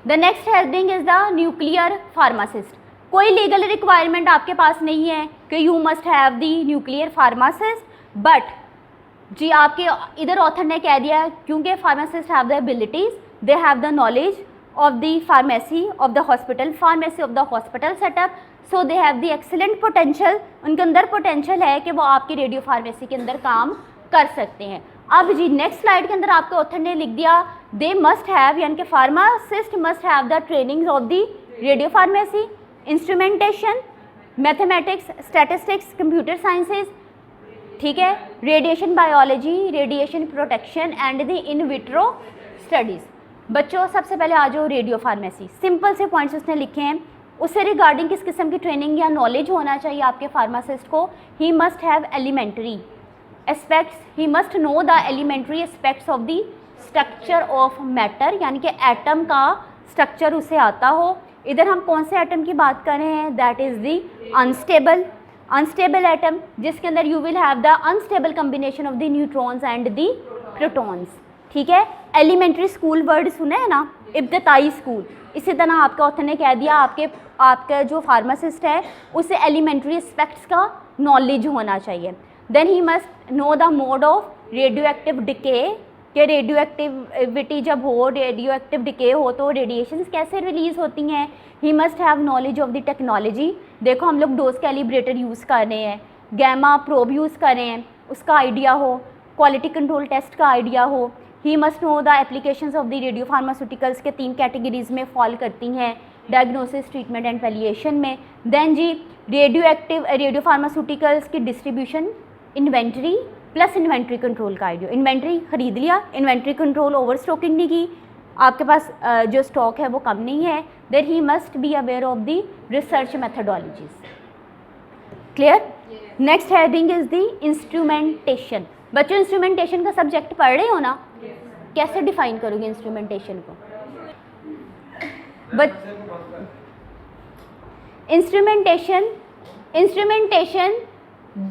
The next heading is the nuclear pharmacist. कोई legal requirement आपके पास नहीं है कि you must have the nuclear pharmacist, but जी आपके इधर ऑथर ने कह दिया क्योंकि pharmacist have the abilities, they have the knowledge of the pharmacy of the hospital, pharmacy of the hospital setup, so they have the excellent potential, उनके अंदर potential है कि वो आपकी रेडियो फार्मेसी के अंदर काम कर सकते हैं। अब जी नेक्स्ट स्लाइड के अंदर आपके ऑथर ने लिख दिया दे मस्ट हैव, यानी कि pharmacist must have the training of the radio pharmacy, instrumentation, mathematics, statistics, computer sciences, ठीक है, radiation biology, radiation protection and the in vitro studies. बच्चों सबसे पहले आ जाओ रेडियो फार्मेसी, सिंपल से पॉइंट्स उसने लिखे हैं, उससे रिगार्डिंग किस किस्म की ट्रेनिंग या नॉलेज होना चाहिए आपके फार्मासिस्ट को। He must have elementary aspects, he must know the elementary aspects of the structure of matter, यानी कि एटम का स्ट्रक्चर उसे आता हो। इधर हम कौन से एटम की बात कर रहे हैं, that is the unstable atom, जिसके अंदर you will have the unstable combination of the neutrons and the protons, ठीक है। एलिमेंट्री स्कूल वर्ड सुना है ना, इब्तदाई स्कूल, इसी तरह आपके ऑथर ने कह दिया आपका जो फार्मासिस्ट है उसे एलिमेंट्री एस्पेक्ट्स का नॉलेज होना चाहिए। Then he must know the mode of radioactive decay, कि रेडियो एक्टिविटी जब हो, रेडियो एक्टिव डिके हो तो रेडिएशंस कैसे रिलीज़ होती हैं। ही must have knowledge of the technology, देखो हम लोग डोज कैलिब्रेटर यूज़ कर रहे हैं, गैमा प्रोब यूज़ कर रहे हैं, उसका आइडिया हो, क्वालिटी कंट्रोल टेस्ट का आइडिया हो। ही must know the applications of the radio pharmaceuticals के 3 कैटेगरीज में फॉल करती हैं, डायग्नोसिस, ट्रीटमेंट एंड वैल्यूएशन में। देन जी रेडियो फार्मास्यूटिकल्स की distribution, inventory plus inventory control का आइडिया, इन्वेंट्री खरीद लिया, इन्वेंट्री कंट्रोल, ओवर स्टॉकिंग नहीं की, आपके पास जो स्टॉक है वो कम नहीं है। Then he must be aware of the research methodologies, clear. Next heading is the instrumentation. बच्चों इंस्ट्रूमेंटेशन का सब्जेक्ट पढ़ रहे हो ना, कैसे डिफाइन करोगे इंस्ट्रूमेंटेशन को। Instrumentation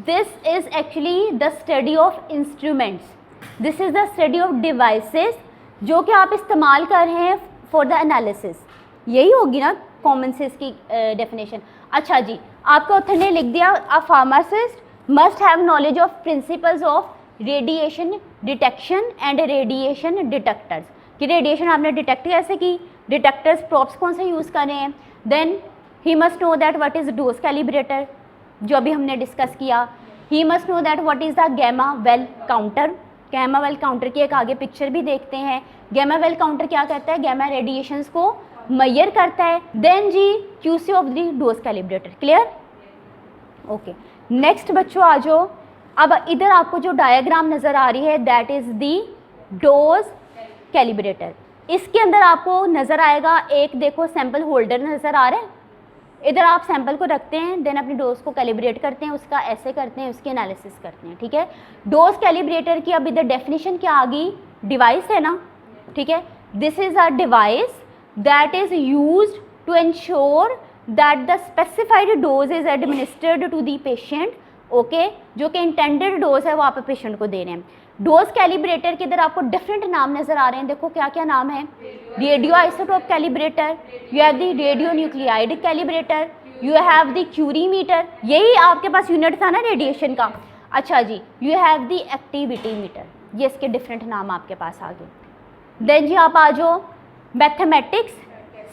this is actually the study of instruments, this is the study of devices जो कि आप इस्तेमाल कर रहे हैं for the analysis, यही होगी ना कॉमन सेंस की डेफिनेशन। अच्छा जी आपका ऑथर ने लिख दिया a pharmacist must have knowledge of principles of radiation detection and radiation detectors, कि रेडिएशन आपने डिटेक्ट कैसे की, डिटेक्टर्स प्रॉप्स कौन से यूज़ कर रहे हैं। Then he must know that what is dose calibrator, जो अभी हमने डिस्कस किया। He must know that what is the gamma well counter, gamma well counter की एक आगे पिक्चर भी देखते हैं। गैमा वेल काउंटर क्या करता है, गैमा रेडिएशंस को मेजर करता है। Then G QC of the dose calibrator, clear, okay. Next बच्चों आ जाओ, अब इधर आपको जो डायग्राम नज़र आ रही है that is the dose calibrator. इसके अंदर आपको नज़र आएगा एक, देखो सैंपल होल्डर नज़र आ रहा है, इधर आप सैंपल को रखते हैं, देन अपनी डोज को कैलिब्रेट करते हैं, उसका ऐसे करते हैं, उसकी एनालिसिस करते हैं, ठीक है। डोज कैलिब्रेटर की अब इधर डेफिनेशन क्या आ गई, डिवाइस है ना, ठीक है। This is a device that is used to ensure that the specified dose is administered to the patient, okay, जो कि इंटेंडेड डोज है वो आप पेशेंट को दे रहे हैं। डोज कैलिब्रेटर के इधर आपको डिफरेंट नाम नज़र आ रहे हैं, देखो क्या क्या नाम है, radio isotope calibrator, you have the radio nuclide calibrator, you have the curie meter, यही आपके पास यूनिट था ना रेडिएशन का। अच्छा जी you have the activity meter, ये इसके डिफरेंट नाम आपके पास आ गए। देन जी आप आ जाओ मैथमेटिक्स,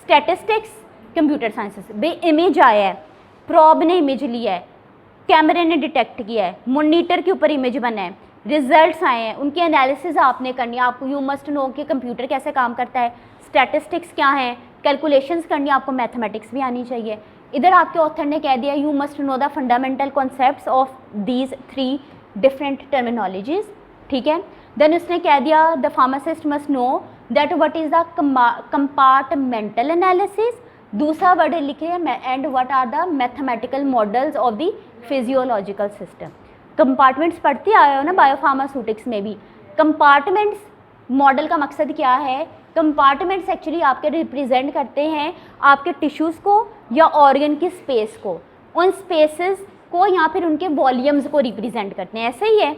स्टैटिस्टिक्स, कंप्यूटर साइंसेस। भाई इमेज आया है, प्रॉब ने इमेज लिया है, कैमरे ने डिटेक्ट किया है, मॉनिटर के ऊपर इमेज बना है, रिजल्ट्स आए हैं, उनकी एनालिसिस आपने करनी है। आपको यू मस्ट नो कि कंप्यूटर कैसे काम करता है, स्टैटिस्टिक्स क्या हैं, कैलकुलेशंस करनी है, आपको मैथमेटिक्स भी आनी चाहिए। इधर आपके ऑथर ने कह दिया you must know the fundamental concepts of these 3 different terminologies, ठीक है। देन उसने कह दिया the pharmacist must know that what is the compartmental analysis, दूसरा वर्ड लिखे and what are the mathematical models of the physiological system. Compartments पढ़ते आए हो ना बायोफार्मास्यूटिक्स में भी। कंपार्टमेंट्स मॉडल का मकसद क्या है, कंपार्टमेंट्स एक्चुअली आपके रिप्रेजेंट करते हैं आपके टिश्यूज़ को या ऑर्गन की स्पेस को, उन स्पेसेस को या फिर उनके वॉल्यूम्स को रिप्रेजेंट करते हैं, ऐसे ही है,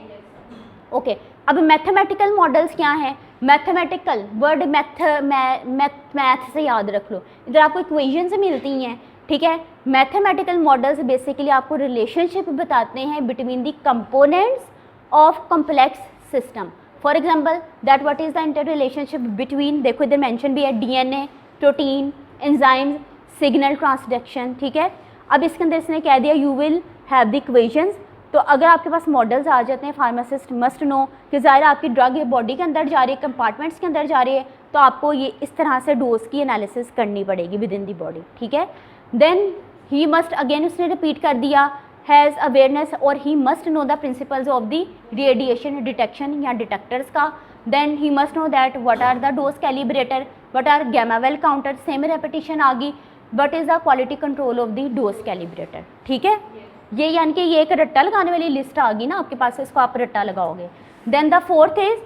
ओके। अब मैथमेटिकल मॉडल्स क्या हैं, मैथमेटिकल वर्ड मैथ से याद रख लो, इधर आपको इक्वेशंस मिलती हैं, ठीक है। मैथमेटिकल मॉडल्स बेसिकली आपको रिलेशनशिप बताते हैं between the components of complex system. For example that what is the inter relationship between, देखो इधर मेंशन भी है, DNA, protein, enzymes, signal transduction, ठीक है। अब इसके अंदर इसने कह दिया you will have the equations. तो अगर आपके पास मॉडल्स आ जाते हैं, फार्मासिस्ट मस्ट नो कि ज़ाहिर आपकी ड्रग बॉडी के अंदर जा रही है, कंपार्टमेंट्स के अंदर जा रही है, तो आपको ये इस तरह से डोज की एनालिसिस करनी पड़ेगी विद इन दी बॉडी, ठीक है। देन ही मस्ट, अगेन उसने रिपीट कर दिया, हैज़ अवेयरनेस और he must know the principles of the radiation detection या डिटेक्टर्स का। Then he must know that what are the dose calibrator, what are gamma well counter, same repetition आ गई, what is the quality control of the dose calibrator, ठीक है। ये यानी कि ये एक रट्टा लगाने वाली लिस्ट आ गई ना आपके पास, इसको आप रट्टा लगाओगे। Then the fourth is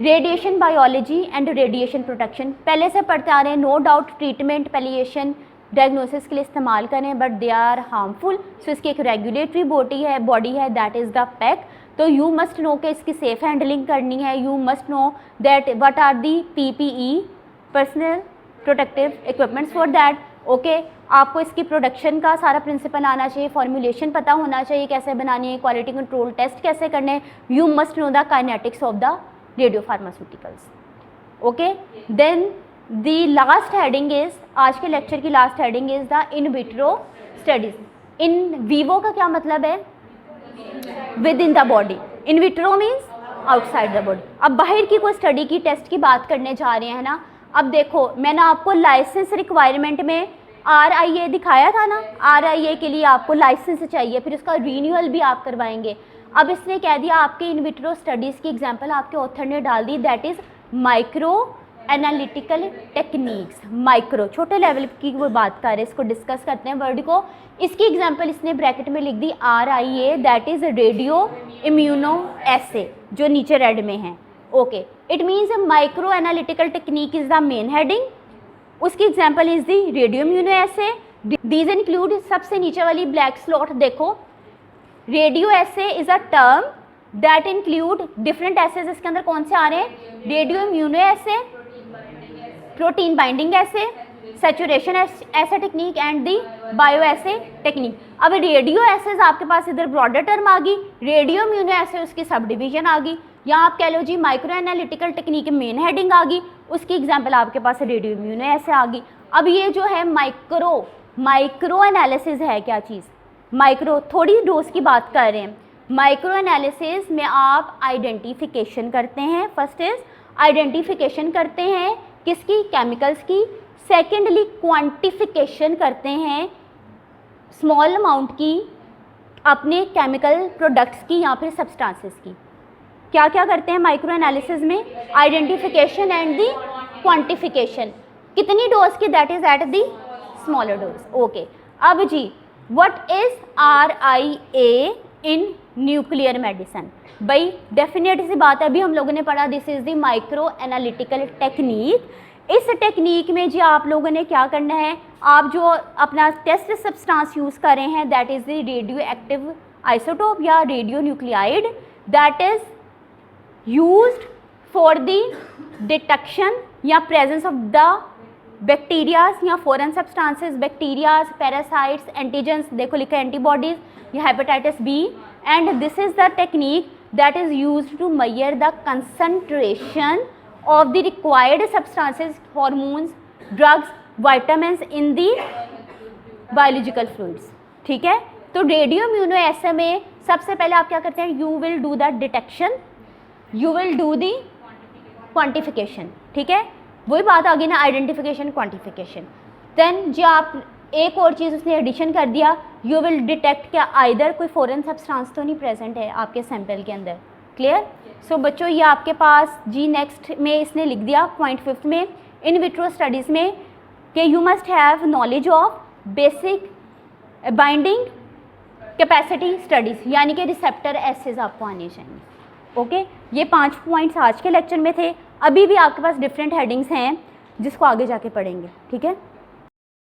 radiation biology and radiation protection. पहले से पढ़ते आ रहे हैं, no doubt treatment palliation diagnosis के लिए इस्तेमाल करें, but they are harmful. So इसकी एक रेगुलेटरी बॉडी है दैट इज़ द पैक। तो यू मस्ट नो कि इसकी सेफ हैंडलिंग करनी है, you must know that what are the PPE, personal protective equipments for that, okay. आपको इसकी प्रोडक्शन का सारा प्रिंसिपल आना चाहिए, फॉर्मुलेशन पता होना चाहिए कैसे बनानी है, क्वालिटी कंट्रोल टेस्ट कैसे करने हैं, you must know the kinetics of the radiopharmaceuticals, okay. Then the last heading is, आज के लेक्चर की last heading is the in vitro studies. In vivo का क्या मतलब है? Within the body. In vitro means outside the body. अब बाहर की कोई स्टडी की टेस्ट की बात करने जा रहे हैं ना। अब देखो मैंने आपको लाइसेंस रिक्वायरमेंट में RIA दिखाया था ना, RIA के लिए आपको लाइसेंस चाहिए, फिर उसका रीन्यूअल भी आप करवाएंगे। अब इसने कह दिया आपके इन विट्रो स्टडीज़ की एग्जांपल आपके ऑथर ने डाल दी, that is micro analytical techniques. Micro छोटे लेवल की वो बात कर रहे हैं, इसको डिस्कस करते हैं वर्ड को। इसकी एग्जांपल इसने ब्रैकेट में लिख दी RIA, that is radio immuno assay, जो नीचे रेड में है, okay. It means micro analytical technique is the main heading. उसकी example is the radio immuno assay. These include, सबसे नीचे वाली ब्लैक स्लॉट देखो, radio assay is a term that include different assays. इसके अंदर कौन से आ रहे हैं? Radio immuno assay, protein binding assay, saturation assay technique and the bio essay technique. अब रेडियो एसेज आपके पास इधर ब्रॉडर टर्म आ गई, रेडियो इम्यूनो एसे उसकी सब डिवीजन आ गई, या आप कह लो जी micro analytical technique main heading आ गई, उसकी एग्जांपल आपके पास रेडियो इम्यूनो ऐसे आ गई। अब ये जो है माइक्रो एनालिसिस है क्या चीज़? माइक्रो, थोड़ी डोज की बात कर रहे हैं। माइक्रो एनालिसिस में आप आइडेंटिफिकेशन करते हैं, फर्स्ट इज आइडेंटिफिकेशन करते हैं किसकी? केमिकल्स की। सेकेंडली क्वांटिफिकेशन करते हैं स्मॉल अमाउंट की अपने केमिकल प्रोडक्ट्स की या फिर सब्सटेंसेस की। क्या क्या करते हैं माइक्रो एनालिसिस में? Identification and the quantification. कितनी डोज की? That is at the smaller dose, okay. अब जी what is RIA in nuclear medicine? भाई डेफिनेट सी बात है, अभी हम लोगों ने पढ़ा this is the micro analytical technique. इस टेक्निक में जी आप लोगों ने क्या करना है, आप जो अपना टेस्ट सब्सटेंस यूज़ कर रहे हैं that is the radio active isotope या radio nuclide, that is used for the detection या presence of the bacterias या foreign substances, bacterias, parasites, antigens, देखो लिखा है antibodies या hepatitis B, and this is the technique that is used to measure the concentration of the required substances, hormones, drugs, vitamins in the biological fluids, ठीक है। तो radio immuno एसे में सबसे पहले आप क्या करते हैं? You will do the detection, you will do the quantification, ठीक है। वही बात आ गई ना, आइडेंटिफिकेशन क्वांटिफिकेशन। देन जो आप एक और चीज़ उसने एडिशन कर दिया, यू विल डिटेक्ट क्या आइदर कोई फॉरेन सब्सटेंस तो नहीं प्रेजेंट है आपके सैंपल के अंदर, क्लियर। सो बच्चों ये आपके पास जी नेक्स्ट में इसने लिख दिया पॉइंट 5 में इन विट्रो स्टडीज़ में कि you must have knowledge of basic binding capacity studies, यानी कि रिसेप्टर एसेज आपको आने चाहिए, ओके। ये 5 पॉइंट्स आज के लेक्चर में थे। अभी भी आपके पास डिफरेंट हेडिंग्स हैं जिसको आगे जाके पढ़ेंगे, ठीक है।